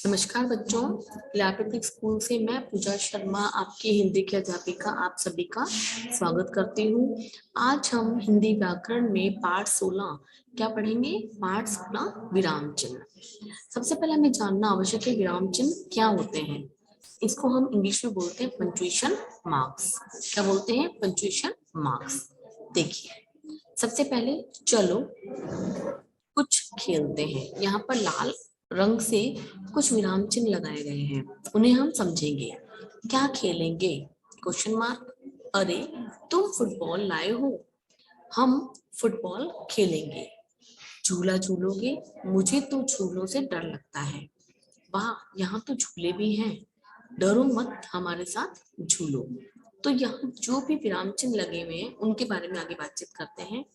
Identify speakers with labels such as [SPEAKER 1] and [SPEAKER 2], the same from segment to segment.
[SPEAKER 1] नमस्कार बच्चों, laptop school से मैं पूजा शर्मा आपकी हिंदी की अध्यापिका आप सभी का स्वागत करती हूँ। आज हम हिंदी व्याकरण में पाठ 16 क्या पढ़ेंगे? पाठ 16 विराम चिन्ह। सबसे पहले हमें जानना आवश्यक है विराम चिन्ह क्या होते हैं। इसको हम इंग्लिश में बोलते हैं पंक्चुएशन मार्क्स। क्या बोलते हैं? Punctuation marks. देखिए, सबसे पहले चलो कुछ खेलते हैं। यहाँ पर लाल रंग से कुछ विराम चिन्ह लगाए गए हैं, उन्हें हम समझेंगे। क्या खेलेंगे? Question mark. अरे तुम फुटबॉल लाए हो, हम फुटबॉल खेलेंगे। झूला झूलोगे? मुझे तो झूलों से डर लगता है। वाह, यहाँ तो झूले भी हैं, डरो मत, हमारे साथ झूलो। तो यहाँ जो भी विराम चिन्ह लगे हुए हैं उनके बारे में आगे बातचीत करते हैं।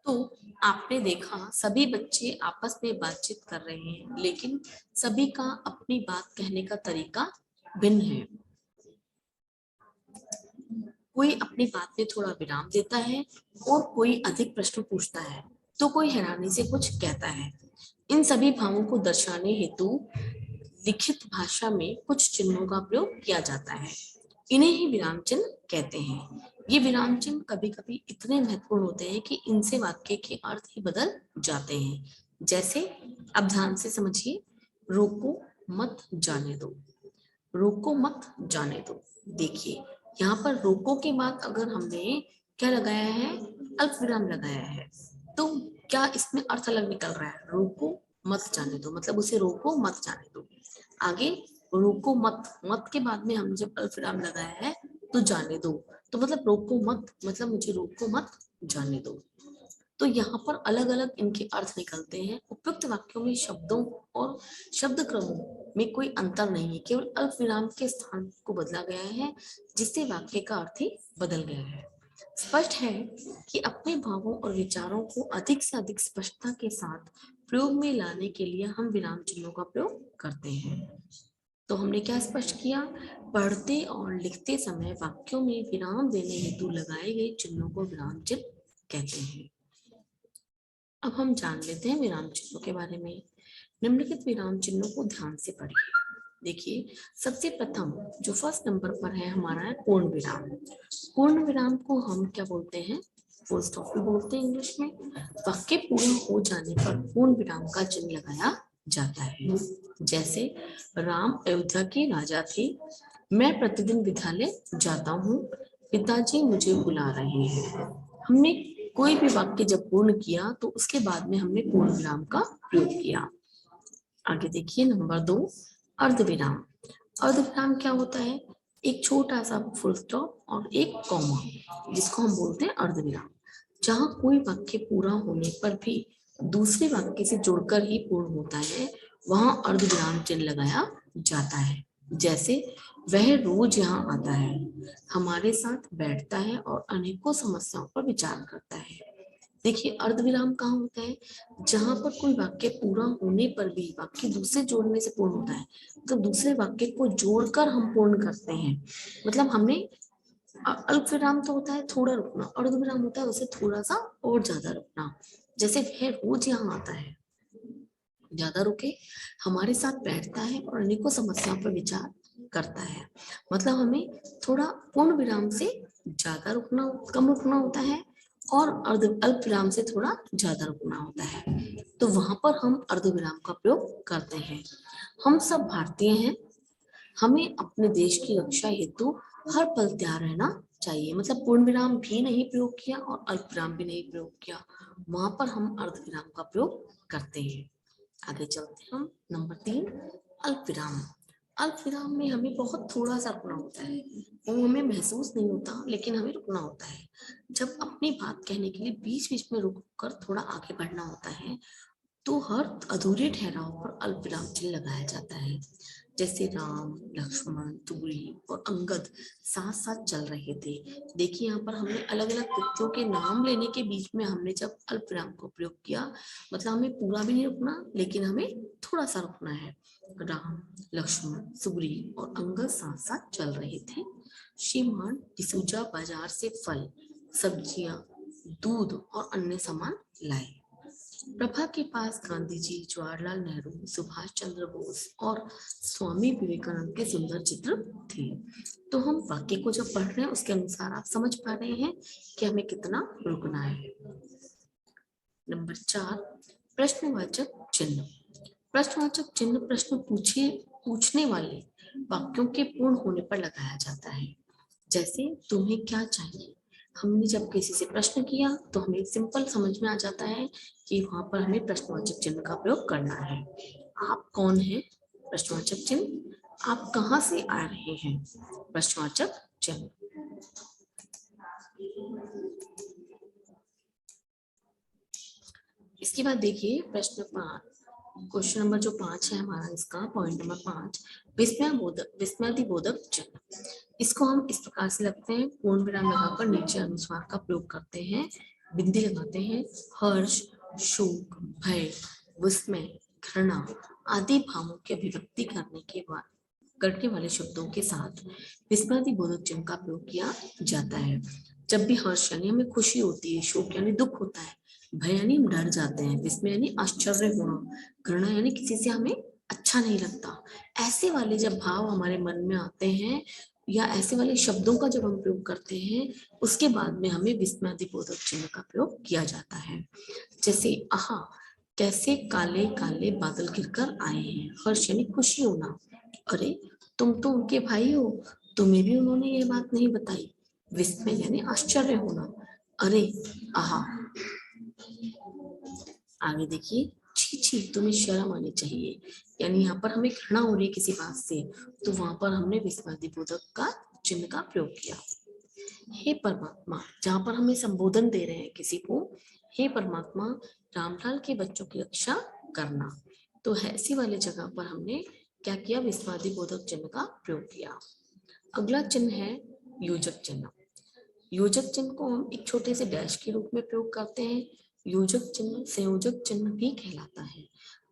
[SPEAKER 1] तो आपने देखा सभी बच्चे आपस में बातचीत कर रहे हैं, लेकिन सभी का अपनी बात कहने का तरीका भिन्न है। कोई अपनी बात में थोड़ा विराम देता है और कोई अधिक प्रश्न पूछता है, तो कोई हैरानी से कुछ कहता है। इन सभी भावों को दर्शाने हेतु लिखित भाषा में कुछ चिन्हों का प्रयोग किया जाता है। इन्हें ही विराम चिन्ह कहते हैं। ये विराम चिन्ह कभी कभी इतने महत्वपूर्ण होते हैं कि इनसे वाक्य के अर्थ ही बदल जाते हैं। जैसे, अब ध्यान से समझिए, रोको मत जाने दो। रोको मत जाने दो। देखिए, यहाँ पर रोको के बाद अगर हमने क्या लगाया है? अल्प विराम लगाया है, तो क्या इसमें अर्थ अलग निकल रहा है? रोको मत जाने दो मतलब उसे रोको मत जाने दो। आगे रोको मत, मत के बाद में हमने जब अल्प विराम लगाया है तो जाने दो, तो मतलब रोको मत मतलब मुझे रोको मत जाने दो। तो यहाँ पर अलग अलग इनके अर्थ निकलते हैं। उपयुक्त वाक्यों में शब्दों और शब्द क्रमों में कोई अंतर नहीं है, केवल अल्प विराम के स्थान को बदला गया है, जिससे वाक्य का अर्थ ही बदल गया है। स्पष्ट है कि अपने भावों और विचारों को अधिक से अधिक स्पष्टता के साथ प्रयोग में लाने के लिए हम विराम चिन्हों का प्रयोग करते हैं। तो हमने क्या स्पष्ट किया? पढ़ते और लिखते समय वाक्यों में विराम देने हेतु लगाए गए चिन्हों को विराम चिन्ह कहते हैं। अब हम जान लेते हैं विराम चिन्हों के बारे में। निम्नलिखित विराम चिन्हों को ध्यान से पढ़िए। देखिए, सबसे प्रथम जो फर्स्ट नंबर पर है हमारा है पूर्ण विराम। पूर्ण विराम को हम क्या बोलते हैं? फुल स्टॉप भी बोलते हैं इंग्लिश में। वाक्य पूर्ण हो जाने पर पूर्ण विराम का चिन्ह लगाया जाता है। जैसे, राम अयोध्या के राजा थे, मैं प्रतिदिन विद्यालय जाता हूँ, पिताजी मुझे बुला रहे हैं। हमने कोई भी वाक्य जब पूर्ण किया तो उसके बाद में हमने पूर्ण विराम का प्रयोग किया। आगे देखिए नंबर 2, अर्धविराम। अर्धविराम क्या होता है? एक छोटा सा फुल स्टॉप और एक कॉमा, जिसको हम बोलते हैं अर्धविराम। जहां कोई वाक्य पूरा होने पर भी दूसरे वाक्य से जुड़कर ही पूर्ण होता है, वहां अर्धविराम चिन्ह लगाया जाता है। जैसे, वह रोज यहाँ आता है, हमारे साथ बैठता है और अनेकों समस्याओं पर विचार करता है। देखिए, अर्धविराम कहाँ होता है? जहां पर कोई वाक्य पूरा होने पर भी वाक्य दूसरे जोड़ने से पूर्ण होता है, तो दूसरे वाक्य को जोड़कर हम पूर्ण करते हैं। मतलब हमने अल्प विराम तो होता है थोड़ा रुकना, अर्धविराम होता है उसे थोड़ा सा और ज्यादा रुकना। जैसे, वह रोज यहाँ आता है, ज्यादा रुके, हमारे साथ बैठता है और अनेकों समस्याओं पर विचार करता है। मतलब हमें थोड़ा पूर्ण विराम से ज्यादा रुकना, कम रुकना होता है, और अर्ध अल्प विराम से थोड़ा ज्यादा रुकना होता है, तो वहां पर हम अर्ध विराम का प्रयोग करते हैं। हम सब भारतीय हैं, हमें अपने देश की रक्षा हेतु हर पल तैयार रहना चाहिए। मतलब पूर्ण विराम भी नहीं प्रयोग किया और अल्प विराम भी नहीं प्रयोग किया, वहां पर हम अर्ध विराम का प्रयोग करते हैं। आगे चलते हैं हम नंबर 3, अल्प विराम। अल्प विराम में हमें बहुत थोड़ा सा रुकना होता है, वो हमें महसूस नहीं होता लेकिन हमें रुकना होता है। जब अपनी बात कहने के लिए बीच बीच में रुक कर थोड़ा आगे बढ़ना होता है, तो हर अधूरे ठहराव पर अल्प विराम चिन्ह लगाया जाता है। जैसे, राम लक्ष्मण दूरी और अंगद साथ साथ चल रहे थे। देखिए, यहाँ पर हमने अलग अलग व्यक्तियों के नाम लेने के बीच में हमने जब अल्प विराम को प्रयोग किया, मतलब हमें पूरा भी नहीं रुकना लेकिन हमें थोड़ा सा रुकना है। राम लक्ष्मण सुग्रीव और अंगद साथ साथ चल रहे थे। श्रीमान डिसूजा बाजार से फल सब्जियां दूध और अन्य सामान लाए। प्रभा के पास गांधी जी, जवाहरलाल नेहरू, सुभाष चंद्र बोस और स्वामी विवेकानंद के सुंदर चित्र थे। तो हम वाक्य को जब पढ़ रहे हैं उसके अनुसार आप समझ पा रहे हैं कि हमें कितना रुकना है। नंबर 4, प्रश्नवाचक चिन्ह। प्रश्नवाचक चिन्ह प्रश्न पूछने वाले वाक्यों के पूर्ण होने पर लगाया जाता है। जैसे तुम्हें क्या चाहिए। हमने जब किसी से प्रश्न किया तो हमें सिंपल समझ में आ जाता है कि वहां पर हमें प्रश्नवाचक चिन्ह का प्रयोग करना है। आप कौन हैं? प्रश्नवाचक चिन्ह। आप कहाँ से आ रहे हैं? प्रश्नवाचक चिन्ह। इसके बाद देखिए प्रश्न 5, क्वेश्चन नंबर जो 5 है हमारा, इसका पॉइंट नंबर 5, विस्मयादिबोधक चिन्ह। इसको हम इस प्रकार से लगते हैं, पूर्ण विराम लगाकर नीचे अनुस्वार का प्रयोग करते हैं, बिंदी लगाते हैं, हर्ष, शोक, भय, विस्मय, घृणा आदि भावों की अभिव्यक्ति करने वाले शब्दों के साथ विस्मयादिबोधक चिन्ह का प्रयोग किया जाता है। जब भी हर्ष यानी हमें खुशी होती है, शोक यानी दुख होता है, भय यानी हम डर जाते हैं, विस्मय यानी आश्चर्य होना, घृणा यानी किसी से हमें अच्छा नहीं लगता, ऐसे वाले जब भाव हमारे मन में आते हैं या ऐसे वाले शब्दों का जब हम प्रयोग करते हैं, उसके बाद में हमें विस्मयादिबोधक चिन्ह का प्रयोग किया जाता है। जैसे आहा, कैसे काले काले बादल गिरकर आए हैं। हर्ष यानी खुशी होना, अरे तुम तो उनके भाई हो, तुम्हें भी उन्होंने ये बात नहीं बताई। विस्मय यानी आश्चर्य होना, अरे आहा। आगे देखिए, छी छी तुम्हें शर्म आनी चाहिए, यानी यहाँ पर हमें घृणा हो रही है किसी बात से, तो वहां पर हमने विस्मयादिबोधक का चिन्ह का प्रयोग किया। हे परमात्मा, जहां पर हमें संबोधन दे रहे हैं किसी को, हे परमात्मा रामलाल के बच्चों की रक्षा करना, तो ऐसी वाली जगह पर हमने क्या किया? विस्मयादिबोधक चिन्ह का प्रयोग किया। अगला चिन्ह है योजक चिन्ह। योजक चिन्ह को हम एक छोटे से डैश के रूप में प्रयोग करते हैं। योजक चिन्ह संयोजक चिन्ह भी कहलाता है।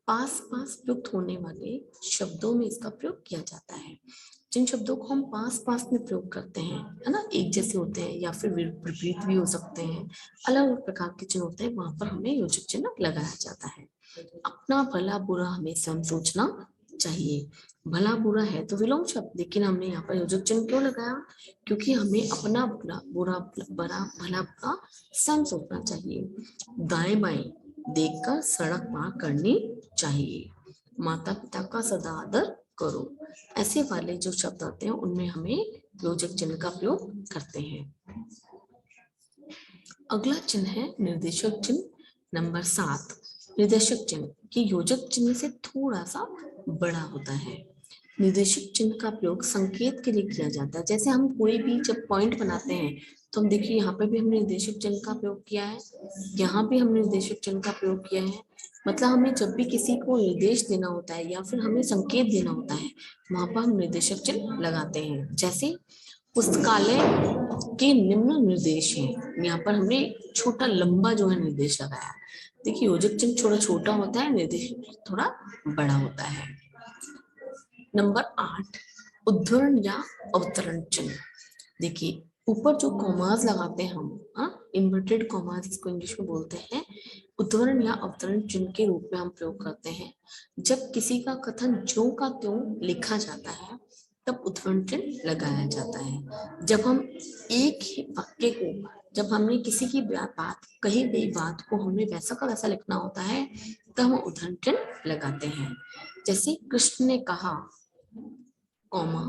[SPEAKER 1] पास पास प्रयुक्त होने वाले शब्दों में इसका प्रयोग किया जाता है। जिन शब्दों को हम पास पास में प्रयोग करते हैं, है ना, एक जैसे होते हैं या फिर विपरीत भी हो सकते हैं, अलग अलग प्रकार के चिन्ह होते हैं, वहां पर हमें योजक चिन्ह लगाया जाता है। अपना भला बुरा हमें स्वयं सोचना चाहिए। भला बुरा है तो विलोम शब्द, लेकिन हमने यहाँ पर योजक चिन्ह क्यों लगाया? क्योंकि हमें अपना बुरा बुरा बड़ा भला बुरा स्वयं सोचना चाहिए। दाएं बाएं देखकर सड़क पार करनी चाहिए। माता पिता का सदा आदर करो। ऐसे वाले जो शब्द आते हैं उनमें हमें योजक चिन्ह का प्रयोग करते हैं। अगला चिन्ह है निर्देशक चिन्ह नंबर 7। निर्देशक चिन्ह की योजक चिन्ह से थोड़ा सा बड़ा होता है। निर्देशक चिन्ह का प्रयोग संकेत के लिए किया जाता है। जैसे हम कोई भी जब पॉइंट बनाते हैं तो हम देखिए यहाँ पे भी हमने निर्देशक चिन्ह का प्रयोग किया है, यहाँ भी हमने निर्देशक चिन्ह का प्रयोग किया है। मतलब हमें जब भी किसी को निर्देश देना होता है या फिर हमें संकेत देना होता है, वहां पर हम निर्देशक चिन्ह लगाते हैं। जैसे पुस्तकालय के निम्न निर्देश हैं, यहाँ पर हमने छोटा लंबा जो है निर्देश लगाया। देखिए योजक चिन्ह थोड़ा छोटा होता है, निर्देश थोड़ा बड़ा होता है। नंबर 8, उद्धरण या अवतरण चिन्ह। देखिए ऊपर जो कॉमास लगाते हैं हम, इन्वर्टेड कॉमास इसको इंग्लिश में बोलते हैं, उद्धरण या अवतरण चिन्ह के रूप में हम प्रयोग करते हैं। जब किसी का कथन ज्यों का त्यों लिखा जाता है तब उद्धरण चिन्ह लगाया जाता है। जब हम एक ही वाक्य को, जब हमने किसी की बात, कही गई बात को हमें वैसा का वैसा लिखना होता है, तब हम उद्धरण चिन्ह लगाते हैं। जैसे कृष्ण ने कहा, कॉमा,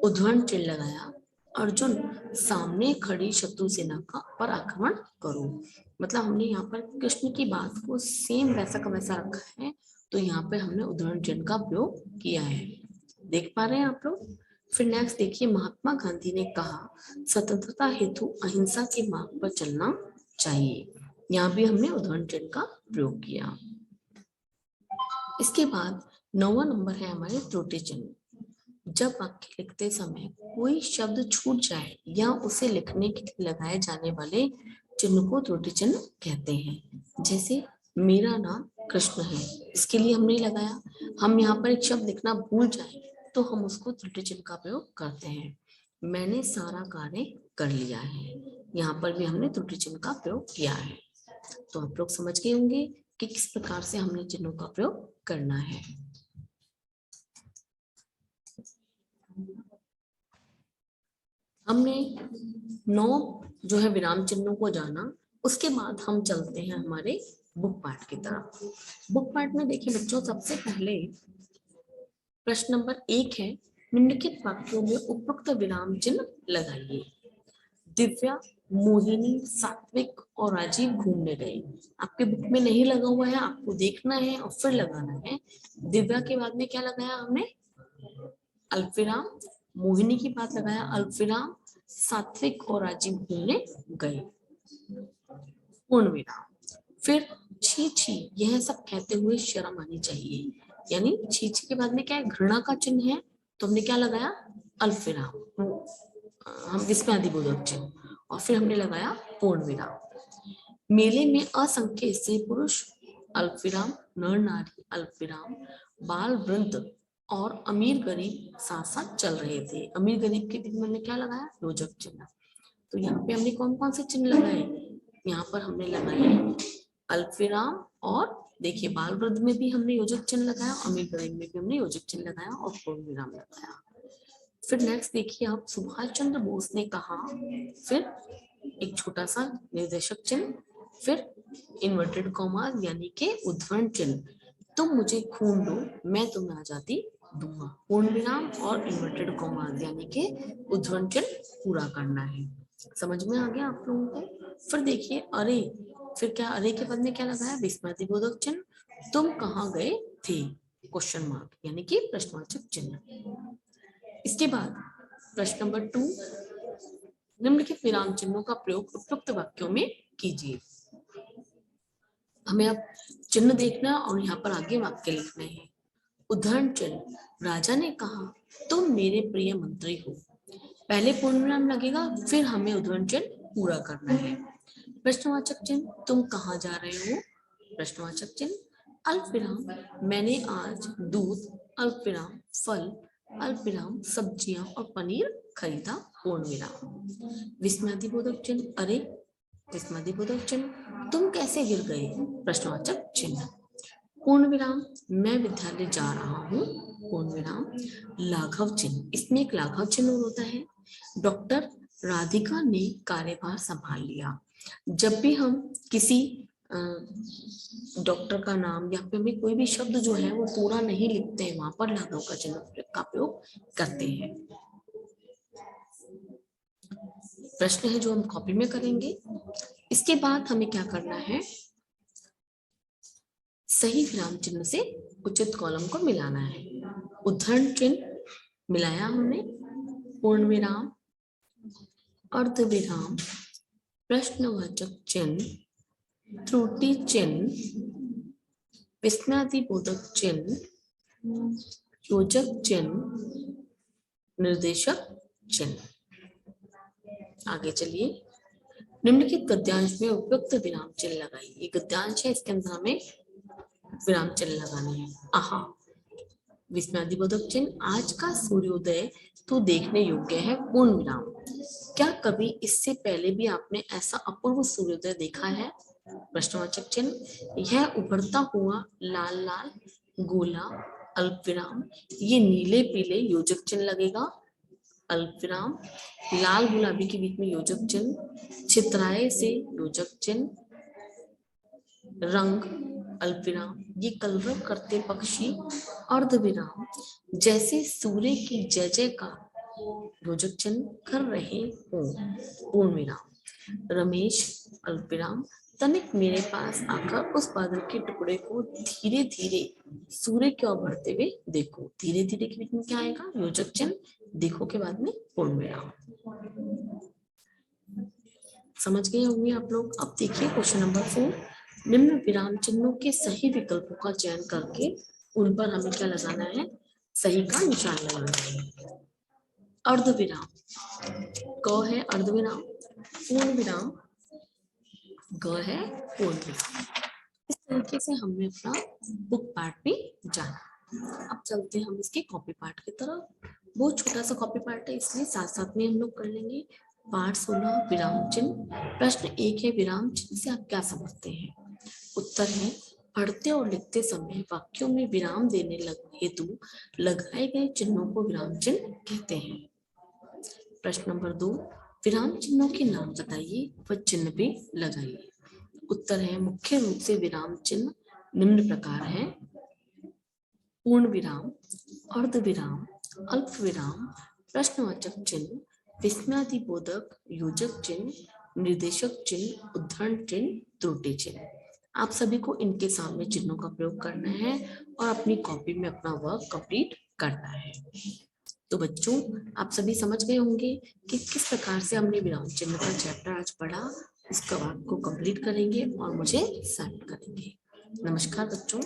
[SPEAKER 1] उद्धरण चिन्ह लगाया, अर्जुन सामने खड़ी शत्रु सेना का पर आक्रमण करो। मतलब हमने यहाँ पर कृष्ण की बात को सेम वैसा का वैसा रखा है, तो यहाँ पे हमने उद्धरण चिन्ह का प्रयोग किया है। देख पा रहे हैं आप लोग? फिर नेक्स्ट देखिए, महात्मा गांधी ने कहा स्वतंत्रता हेतु अहिंसा के मार्ग पर चलना चाहिए। यहाँ भी हमने उद्धरण चिन्ह का प्रयोग किया। इसके बाद 9वां नंबर है हमारे त्रुटि चिन्ह। जब वाक्य लिखते समय कोई शब्द छूट जाए या उसे लिखने के लिए लगाए जाने वाले चिन्ह को त्रुटि चिन्ह कहते हैं। जैसे मेरा नाम कृष्ण है, इसके लिए हमने लगाया। हम यहाँ पर एक शब्द लिखना भूल जाए तो हम उसको त्रुटि चिन्ह का प्रयोग करते हैं। मैंने सारा कार्य कर लिया है। यहाँ पर भी हमने त्रुटि चिन्ह का प्रयोग किया है। तो आप लोग समझ गए होंगे कि किस प्रकार से हमने चिन्हों का प्रयोग करना है। हमने 9 जो है विराम चिन्हों को जाना, उसके बाद हम चलते हैं हमारे बुक पार्ट की तरफ। बुक पार्ट में देखिए बच्चों, सबसे पहले प्रश्न नंबर 1 है, निम्नलिखित वाक्यों में उपयुक्त विराम चिन्ह लगाइए। दिव्या, मोहिनी, सात्विक और राजीव घूमने गए। आपके बुक में नहीं लगा हुआ है, आपको देखना है और फिर लगाना है। दिव्या के बाद में क्या लगाया हमने? अल्पविराम। मोहिनी की बात लगाया अल्पविराम। सात्विक और राजीव घूमने गए, पूर्ण विराम। फिर छी छी यह सब कहते हुए शर्म आनी चाहिए, यानी छी छी के बाद में क्या है? घृणा का चिन्ह है, तो हमने क्या लगाया? अल्पविराम, हम विस्मयादिबोधक चिन्ह, और फिर हमने लगाया पूर्ण विराम। मेले में असंख्य स्त्री पुरुष अल्पविराम, नर नारी अल्पविराम, बाल वृद्ध और अमीर गरीब साथ साथ चल रहे थे। अमीर गरीब के बीच में हमने क्या लगाया? योजक चिन्ह। तो यहाँ पे हमने कौन कौन से चिन्ह लगाए? यहाँ पर हमने लगाए अल्पविराम, और देखिए बाल वृद्ध में भी हमने योजक चिन्ह लगाया, अमीर गरीब में भी हमने योजक चिन्ह लगाया और पूर्ण विराम लगाया। फिर नेक्स्ट देखिए आप, सुभाष चंद्र बोस ने कहा, फिर एक छोटा सा निर्देशक चिन्ह, फिर इन्वर्टेड कॉमा यानी के उद्धरण चिन्ह, तुम मुझे खून दो मैं तुम्हें आजादी दूंगा, पूर्ण विराम और इन्वर्टेड कॉमा यानी के उद्धरण चिन्ह पूरा करना है। समझ में आ गया आप लोगों को? फिर देखिए अरे, फिर क्या अरे के बाद में क्या लगाया? विस्मयादिबोधक चिन्ह, तुम कहाँ गए थे? क्वेश्चन मार्क यानी कि प्रश्नवाचक चिन्ह। इसके बाद प्रश्न नंबर 2, निम्नलिखित विराम चिन्हों का प्रयोग उपयुक्त वाक्यों में कीजिए। हमें अब चिन्ह देखना और यहाँ पर आगे वाक्य लिखने हैं। उदाहरण चिन्ह, राजा ने कहा, तुम मेरे प्रिय मंत्री हो। पहले पूर्ण विराम लगेगा, फिर हमें उदाहरण चिन्ह पूरा करना है। प्रश्नवाचक चिन्ह, तुम कहाँ जा रहे हो? प्रश्नवाचक चिन्ह, अल्पविराम, मैंने आज दूध, अल्पविराम, फल, अल्पविराम, सब्जियां और पनीर खरीदा, पूर्ण विराम। विस्मयादिबोधक चिन्ह, अरे, विस्मयादिबोधक चिन्ह, तुम कैसे गिर गए? प्रश्नवाचक चिन्ह। पूर्ण विराम, मैं विद्यालय जा रहा हूँ, पूर्ण विराम। लाघव चिन्ह, इसमें एक लाघव चिन्ह होता है। डॉक्टर राधिका ने कार्यभार संभाल लिया। जब भी हम किसी डॉक्टर का नाम या फिर हमें कोई भी शब्द जो है वो पूरा नहीं लिखते हैं, वहां पर लाघव का चिन्ह का प्रयोग करते हैं। प्रश्न है जो हम कॉपी में करेंगे। इसके बाद हमें क्या करना है? सही विराम चिन्ह से उचित कॉलम को मिलाना है। उद्धरण चिन्ह मिलाया हमने, पूर्ण विराम, अर्ध विराम, प्रश्नवाचक चिन्ह, त्रुटि चिन्ह, विस्मयादिबोधक चिन्ह, योजक चिन्ह, निर्देशक चिन्ह। आगे चलिए, निम्नलिखित गद्यांश में उपयुक्त विराम चिन्ह लगाइए। ये गद्यांश है, इसके अंदर हमें विराम चिन्ह लगाने हैं। आहा, विस्मयादिबोधक चिन्ह, आज का सूर्योदय तो देखने योग्य है, पूर्ण विराम। क्या कभी इससे पहले भी आपने ऐसा अपूर्व सूर्योदय देखा है? प्रश्नवाचक चिन्ह, यह उभरता हुआ लाल लाल गोला, अल्पविराम, ये नीले पीले, योजक चिन्ह लगेगा, अल्पविराम, लाल गुलाबी के बीच में योजक चिन्ह, छितराए से योजक चिन्ह, रंग, अल्पविराम, ये कलरव करते पक्षी, अर्धविराम, जैसे सूर्य की जय जयकार, योजक चिन्ह, कर रहे हो, पूर्ण विराम। रमेश, अल्पविराम, तनिक मेरे पास आकर उस बादल के टुकड़े को धीरे धीरे सूर्य की ओर बढ़ते हुए देखो। धीरे धीरे के बीच में क्या आएगा? योजक चिन्ह, देखो के बाद में पूर्ण विराम। समझ गए होंगे आप लोग। अब देखिए क्वेश्चन नंबर 4, निम्न विराम चिन्हों के सही विकल्पों का चयन करके उन पर हमें क्या लगाना है? सही का निशान लगाना है। अर्धविराम, क है अर्धविराम, पूर्ण विराम, ग है पूर्ण विराम। इस तरीके से हमने अपना बुक पार्ट भी जाना। अब चलते हैं हम इसके कॉपी पार्ट की तरफ। बहुत छोटा सा कॉपी पार्ट है, इसलिए साथ साथ में हम लोग कर लेंगे। पाठ 16 विराम चिन्ह। प्रश्न 1 है, विराम चिन्ह से आप क्या समझते हैं? उत्तर है, पढ़ते और लिखते समय वाक्यों में विराम देने हेतु लगाए गए चिन्हों को विराम चिन्ह कहते हैं। प्रश्न नंबर 2, विराम चिन्हों के नाम बताइए व चिन्ह भी लगाइए। उत्तर है, मुख्य रूप से विराम चिन्ह निम्न प्रकार है: पूर्ण विराम, अर्ध विराम, अल्प विराम, प्रश्नवाचक चिन्ह, विस्मयादिबोधक योजक चिन्ह, निर्देशक चिन्ह, उद्धरण चिन्ह, त्रुटि चिन्ह। आप सभी को इनके सामने चिन्हों का प्रयोग करना है और अपनी कॉपी में अपना वर्क कंप्लीट करना है। तो बच्चों, आप सभी समझ गए होंगे कि किस प्रकार से हमने विराम चिन्ह का चैप्टर आज पढ़ा। इसका वर्क को कंप्लीट करेंगे और मुझे सेंड करेंगे। नमस्कार बच्चों।